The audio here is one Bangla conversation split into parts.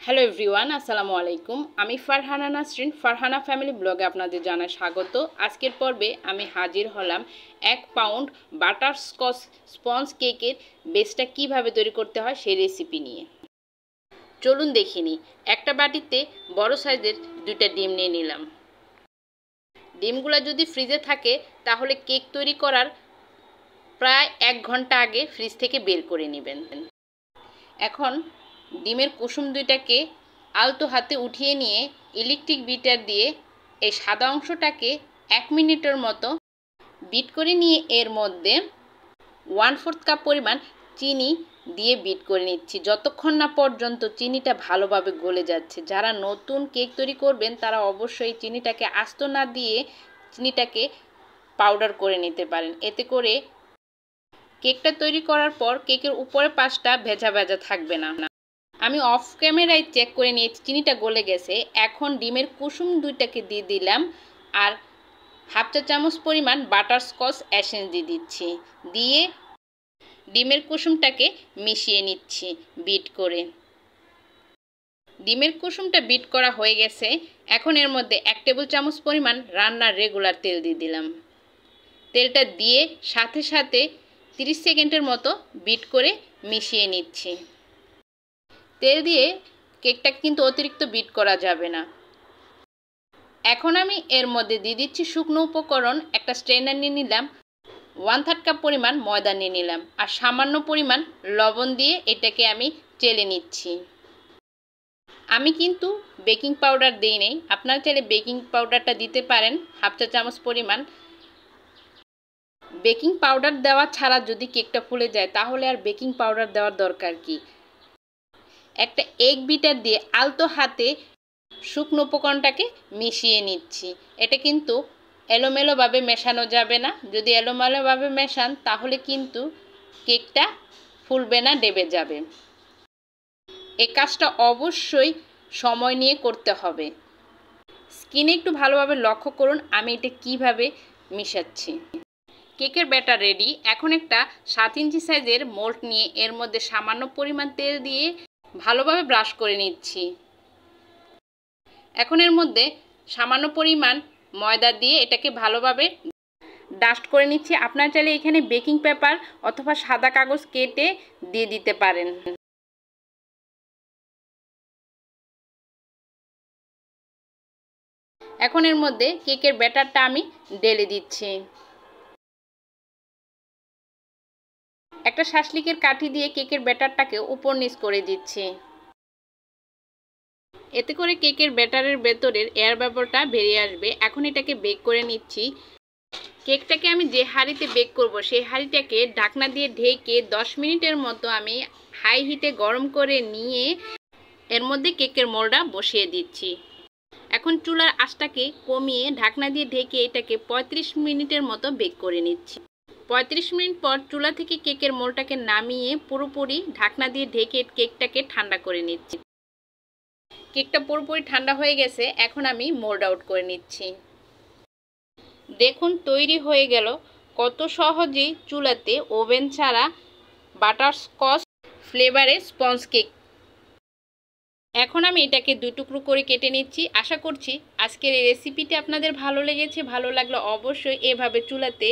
হ্যালো এভরিওয়ান, আসসালামু আলাইকুম। আমি ফারহানা নাসরিন, ফারহানা ফ্যামিলি ব্লগে আপনাদের জানাই স্বাগত। আজকের পর্বে আমি হাজির হলাম 1 পাউন্ড বাটারস্কচ স্পঞ্জ কেকের বেসটা কিভাবে তৈরি করতে হয় সেই রেসিপি নিয়ে। চলুন দেখিনি। একটা বাটিতে বড় সাইজের 2টা ডিম নিয়ে নিলাম। ডিমগুলো যদি ফ্রিজে থাকে তাহলে কেক তৈরি করার প্রায় 1 ঘন্টা আগে ফ্রিজ থেকে বের করে নেবেন। এখন ডিমের কুসুম দুইটাকে আলতো হাতে উঠিয়ে নিয়ে ইলেকট্রিক বিটার দিয়ে এই সাদা অংশটাকে 1 মিনিটের মতো বিট করে নিয়ে এর মধ্যে 1/4 কাপ পরিমাণ চিনি দিয়ে বিট করে নিচ্ছি যতক্ষণ না পর্যন্ত চিনিটা ভালোভাবে গলে যাচ্ছে। যারা নতুন কেক তৈরি করবেন তারা অবশ্যই চিনিটাকে আস্ত না দিয়ে চিনিটাকে পাউডার করে নিতে পারেন। এতে করে কেকটা তৈরি করার পর কেকের উপরের পাশটা ভেজা ভেজা থাকবে না। আমি অফ ক্যামেরায় চেক করে নিয়েছি চিনিটা গলে গেছে। এখন ডিমের কুসুম দুইটাকে দিয়ে দিলাম আর 1/2 চা চামচ পরিমাণ বাটারস্কচ এসেন্স দিয়ে দিচ্ছি। দিয়ে ডিমের কুসুমটাকে মিশিয়ে নিচ্ছি বিট করে। ডিমের কুসুমটা বিট করা হয়ে গেছে। এখন এর মধ্যে 1 টেবিল চামচ পরিমাণ রান্নার রেগুলার তেল দিয়ে দিলাম। তেলটা দিয়ে সাথে সাথে 30 সেকেন্ডের মতো বিট করে মিশিয়ে নিচ্ছি। তেল দিয়ে কেকটা কিন্তু অতিরিক্ত বিট করা যাবে না। এখন আমি এর মধ্যে দিয়ে দিচ্ছি শুকনো উপকরণ। একটা স্ট্রেনার নিয়ে নিলাম, 1/3 কাপ পরিমাণ ময়দা নিয়ে নিলাম আর সামান্য পরিমাণ লবণ দিয়ে এটাকে আমি চেলে নিচ্ছি। আমি কিন্তু বেকিং পাউডার দিই নেই, আপনারা চাইলে বেকিং পাউডারটা দিতে পারেন 1/2 চা চামচ পরিমাণ। বেকিং পাউডার দেওয়া ছাড়া যদি কেকটা ফুলে যায় তাহলে আর বেকিং পাউডার দেওয়ার দরকার কি। একটা এগ বিটার দিয়ে আলতো হাতে শুকনো উপকরণটাকে মিশিয়ে নিচ্ছি। এটা কিন্তু এলোমেলোভাবে মেশানো যাবে না। যদি এলোমেলোভাবে মেশান তাহলে কিন্তু কেকটা ফুলবে না, ডেবে যাবে। এই কাজটা অবশ্যই সময় নিয়ে করতে হবে। স্কিনে একটু ভালোভাবে লক্ষ্য করুন আমি এটা কিভাবে মিশাচ্ছি। কেকের ব্যাটার রেডি। এখন একটা 7 ইঞ্চি সাইজের মোল্ড নিয়ে এর মধ্যে সামান্য পরিমাণ তেল দিয়ে ভালোভাবে ব্রাশ করে নিচ্ছি। এখন এর মধ্যে সামান্য পরিমাণ ময়দা দিয়ে এটাকে ভালোভাবে ডাস্ট করে নিচ্ছি। আপনারা চাইলে এখানে বেকিং পেপার অথবা সাদা কাগজ কেটে দিয়ে দিতে পারেন। এখন এর মধ্যে কেকের ব্যাটারটা আমি ঢেলে দিচ্ছি। একটা শাসলিকের কাঠি দিয়ে কেকের ব্যাটারটাকে উপর নিচ করে দিচ্ছি। এতে করে কেকের ব্যাটারের ভেতরের এয়ার বাবলটা বেরিয়ে আসবে। এখন এটাকে বেক করে নিচ্ছি। কেকটাকে আমি যে হাঁড়িতে বেক করব সেই হাঁড়িটাকে ঢাকনা দিয়ে ঢেকে 10 মিনিটের মতো আমি হাই হিটে গরম করে নিয়ে এর মধ্যে কেকের মোল্ডটা বসিয়ে দিচ্ছি। এখন চুলার আঁচটাকে কমিয়ে ঢাকনা দিয়ে ঢেকে এটাকে 35 মিনিটের মতো বেক করে নিচ্ছি। 35 মিনিট পর চুলা থেকে কেকের মোল্ডটাকে নামিয়ে পুরোপুরি ঢাকনা দিয়ে ঢেকে কেকটাকে ঠান্ডা করে নিচ্ছি। কেকটা পুরোপুরি ঠান্ডা হয়ে গেছে। এখন আমি মোল্ড আউট করে নিচ্ছি। দেখুন তৈরি হয়ে গেল কত সহজেই চুলাতে ওভেন ছাড়া বাটারস্কচ ফ্লেভারের স্পঞ্জ কেক। এখন আমি এটাকে 2 টুকরো করে কেটে নিচ্ছি। আশা করছি আজকের এই রেসিপিটি আপনাদের ভালো লেগেছে। ভালো লাগলে অবশ্যই এভাবে চুলাতে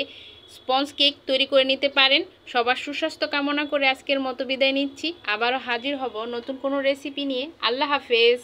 স্পঞ্জ কেক তৈরি করে নিতে পারেন। সবার সুস্বাস্থ্য কামনা করে আজকের মতো বিদায় নিচ্ছি। আবারও হাজির হব নতুন কোনো রেসিপি নিয়ে। আল্লাহ হাফেজ।